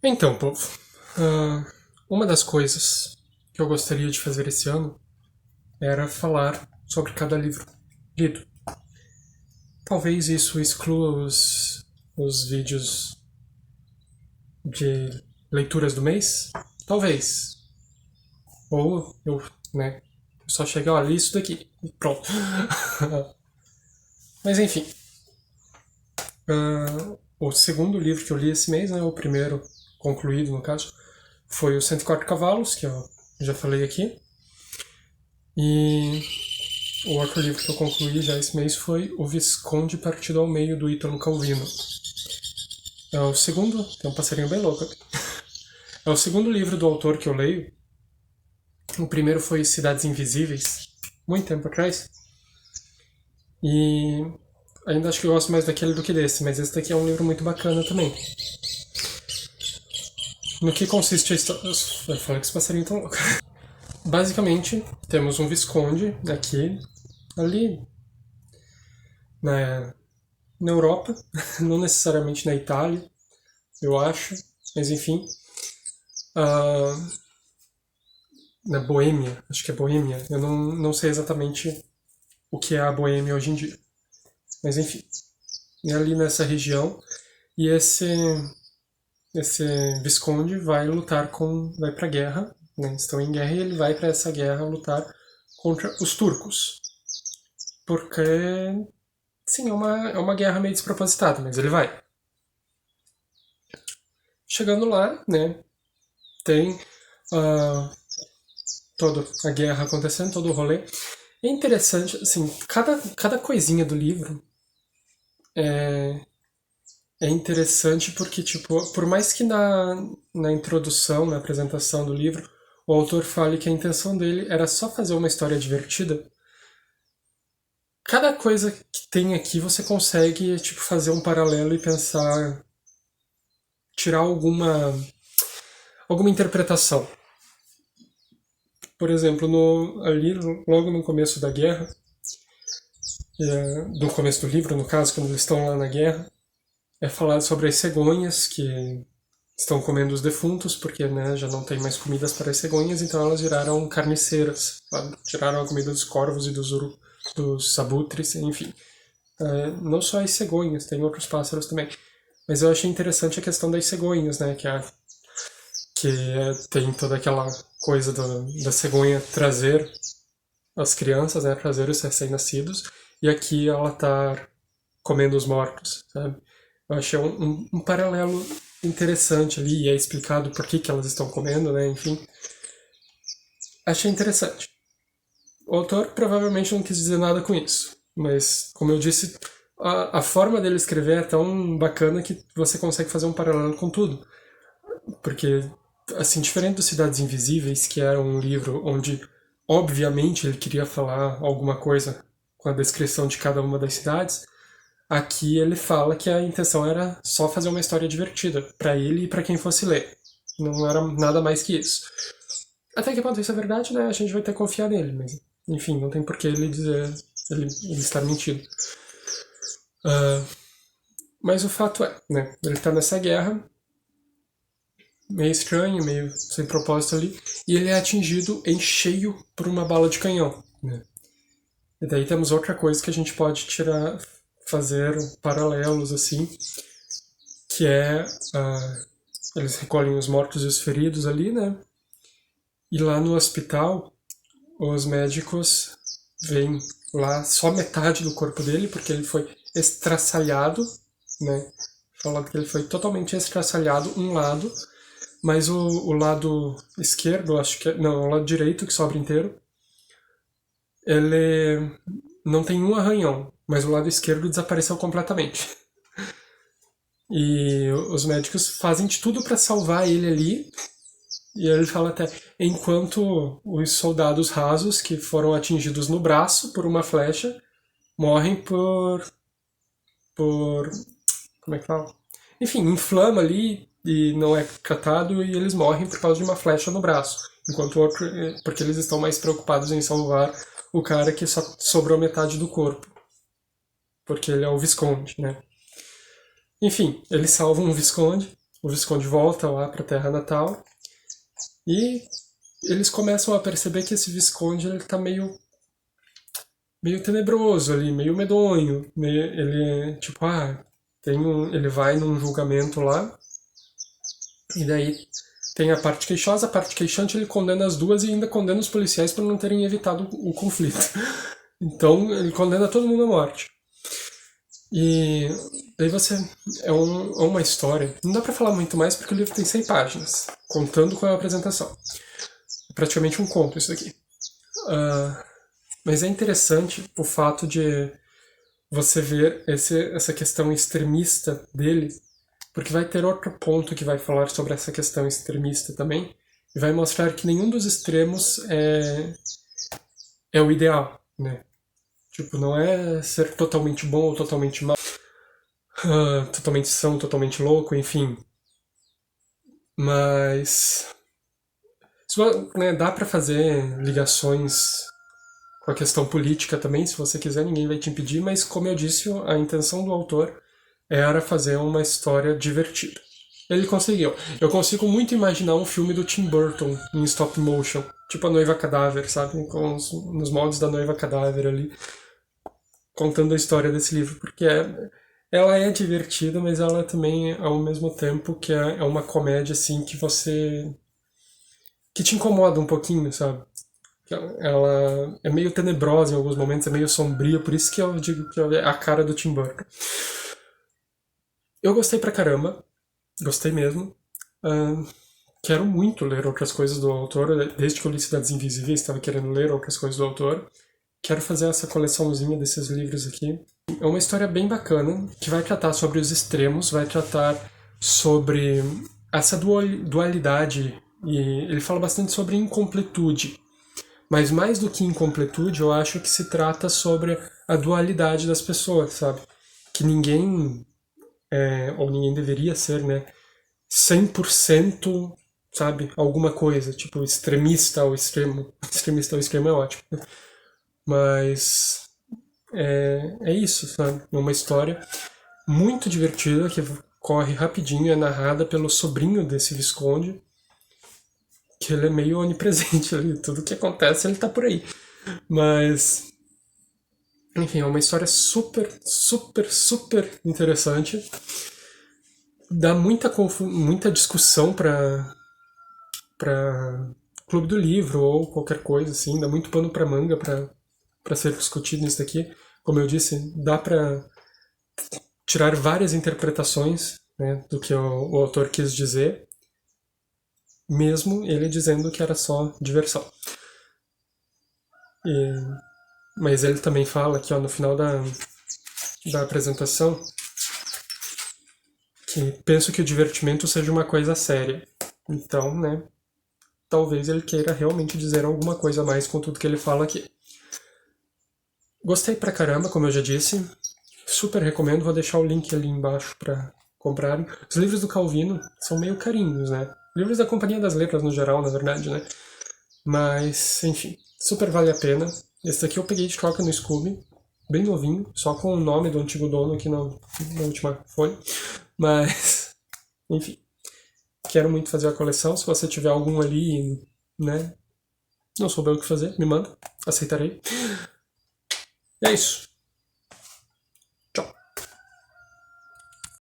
Então, povo, uma das coisas que eu gostaria de fazer esse ano era falar sobre cada livro lido. Talvez isso exclua os vídeos de leituras do mês? Talvez. Ou eu, né, só chegar, ó, li isso daqui e pronto. Mas enfim, o segundo livro que eu li esse mês, né, o primeiro concluído no caso, foi o 104 Cavalos, que eu já falei aqui. E o outro livro que eu concluí já esse mês foi O Visconde Partido ao Meio, do Ítalo Calvino. É o segundo... Tem um passarinho bem louco aqui. É o segundo livro do autor que eu leio. O primeiro foi Cidades Invisíveis, muito tempo atrás. E ainda acho que eu gosto mais daquele do que desse, mas esse daqui é um livro muito bacana também. No que consiste a história... Eu falei que esse passarinho tão louco. Basicamente, temos um Visconde aqui, ali, na Europa, não necessariamente na Itália, eu acho, mas enfim. Na Boêmia, acho que é Boêmia, eu não sei exatamente o que é a Boêmia hoje em dia. Mas enfim, é ali nessa região, e esse Visconde vai lutar vai pra guerra, né? Estão em guerra e ele vai para essa guerra lutar contra os turcos. Porque, sim, é uma guerra meio despropositada, mas ele vai. Chegando lá, né, tem toda a guerra acontecendo, todo o rolê. É interessante, assim, cada coisinha do livro é interessante porque, tipo, por mais que na introdução, na apresentação do livro, o autor fale que a intenção dele era só fazer uma história divertida, cada coisa que tem aqui você consegue, tipo, fazer um paralelo e pensar, tirar alguma interpretação. Por exemplo, ali, logo no começo da guerra, no começo do livro, no caso, quando eles estão lá na guerra, é falado sobre as cegonhas que estão comendo os defuntos, porque, né, já não tem mais comidas para as cegonhas, então elas viraram carniceiras, sabe? Tiraram a comida dos corvos e dos abutres, enfim. Não só as cegonhas, tem outros pássaros também. Mas eu achei interessante a questão das cegonhas, né, tem toda aquela coisa da cegonha trazer as crianças, né, trazer os recém-nascidos, e aqui ela tá comendo os mortos, sabe? Eu achei um paralelo interessante ali, e é explicado por que elas estão comendo, né, enfim. Achei interessante. O autor provavelmente não quis dizer nada com isso, mas, como eu disse, a forma dele escrever é tão bacana que você consegue fazer um paralelo com tudo. Porque, assim, diferente dos Cidades Invisíveis, que era um livro onde, obviamente, ele queria falar alguma coisa com a descrição de cada uma das cidades, aqui ele fala que a intenção era só fazer uma história divertida, para ele e para quem fosse ler. Não era nada mais que isso. Até que ponto isso é verdade, né? A gente vai ter que confiar nele, mas, enfim, não tem por que ele dizer, ele estar mentindo. Mas o fato é, né? Ele tá nessa guerra, meio estranho, meio sem propósito ali, e ele é atingido em cheio por uma bala de canhão, né? E daí temos outra coisa que a gente pode fazer paralelos assim, que é eles recolhem os mortos e os feridos ali, né? E lá no hospital, os médicos veem lá só metade do corpo dele, porque ele foi estraçalhado, né? Falando que ele foi totalmente estraçalhado um lado, mas o lado esquerdo, acho que não, o lado direito que sobra inteiro, ele não tem um arranhão, mas o lado esquerdo desapareceu completamente. E os médicos fazem de tudo para salvar ele ali. E ele fala até, enquanto os soldados rasos que foram atingidos no braço por uma flecha morrem por como é que fala? Enfim, inflama ali e não é tratado e eles morrem por causa de uma flecha no braço. Enquanto o outro, porque eles estão mais preocupados em salvar o cara que só sobrou metade do corpo. Porque ele é o Visconde, né? Enfim, eles salvam o Visconde, o Visconde volta lá para a terra natal e eles começam a perceber que esse Visconde ele tá meio tenebroso ali, meio medonho. Ele é tipo, ele vai num julgamento lá, e daí tem a parte queixosa, a parte queixante, ele condena as duas e ainda condena os policiais por não terem evitado o conflito. Então ele condena todo mundo à morte. E daí você. É uma história. Não dá pra falar muito mais porque o livro tem 100 páginas, contando com a apresentação. É praticamente um conto isso aqui. Mas é interessante o fato de você ver essa questão extremista dele, porque vai ter outro ponto que vai falar sobre essa questão extremista também, e vai mostrar que nenhum dos extremos é o ideal, né? Tipo, não é ser totalmente bom ou totalmente mal, totalmente são, totalmente louco, enfim. Mas né, dá pra fazer ligações com a questão política também, se você quiser, ninguém vai te impedir, mas como eu disse, a intenção do autor era fazer uma história divertida. Ele conseguiu. Eu consigo muito imaginar um filme do Tim Burton em stop motion, tipo A Noiva Cadáver, sabe? Nos moldes da Noiva Cadáver ali, contando a história desse livro, porque ela é divertida, mas ela também, ao mesmo tempo, que é uma comédia, assim, que te incomoda um pouquinho, sabe? Ela é meio tenebrosa em alguns momentos, é meio sombria, por isso que eu digo que é a cara do Tim Burton. Eu gostei pra caramba, gostei mesmo. Quero muito ler outras coisas do autor, desde que eu li Cidades Invisíveis, estava querendo ler outras coisas do autor. Quero fazer essa coleçãozinha desses livros aqui. É uma história bem bacana, que vai tratar sobre os extremos, vai tratar sobre essa dualidade, e ele fala bastante sobre incompletude. Mas mais do que incompletude, eu acho que se trata sobre a dualidade das pessoas, sabe? Que ninguém, ou ninguém deveria ser, né, 100%, sabe, alguma coisa, tipo extremista ao extremo. Extremista ao extremo é ótimo. Mas é isso, sabe? É uma história muito divertida que corre rapidinho, é narrada pelo sobrinho desse Visconde, que ele é meio onipresente ali, tudo que acontece ele tá por aí. Mas, enfim, é uma história super, super, super interessante. Dá muita discussão pra Clube do Livro ou qualquer coisa, assim. Dá muito pano pra manga pra ser discutido isso daqui. Como eu disse, dá pra tirar várias interpretações, né, do que o autor quis dizer, mesmo ele dizendo que era só diversão. Mas ele também fala aqui, ó, no final da apresentação, que penso que o divertimento seja uma coisa séria. Então, né, talvez ele queira realmente dizer alguma coisa a mais com tudo que ele fala aqui. Gostei pra caramba, como eu já disse. Super recomendo, vou deixar o link ali embaixo pra comprarem. Os livros do Calvino são meio carinhos, né? Livros da Companhia das Letras no geral, na verdade, né? Mas, enfim, super vale a pena. Esse daqui eu peguei de troca no Scooby, bem novinho, só com o nome do antigo dono aqui na última folha. Mas, enfim, quero muito fazer a coleção. Se você tiver algum ali, né, não souber o que fazer, me manda, aceitarei. E é isso.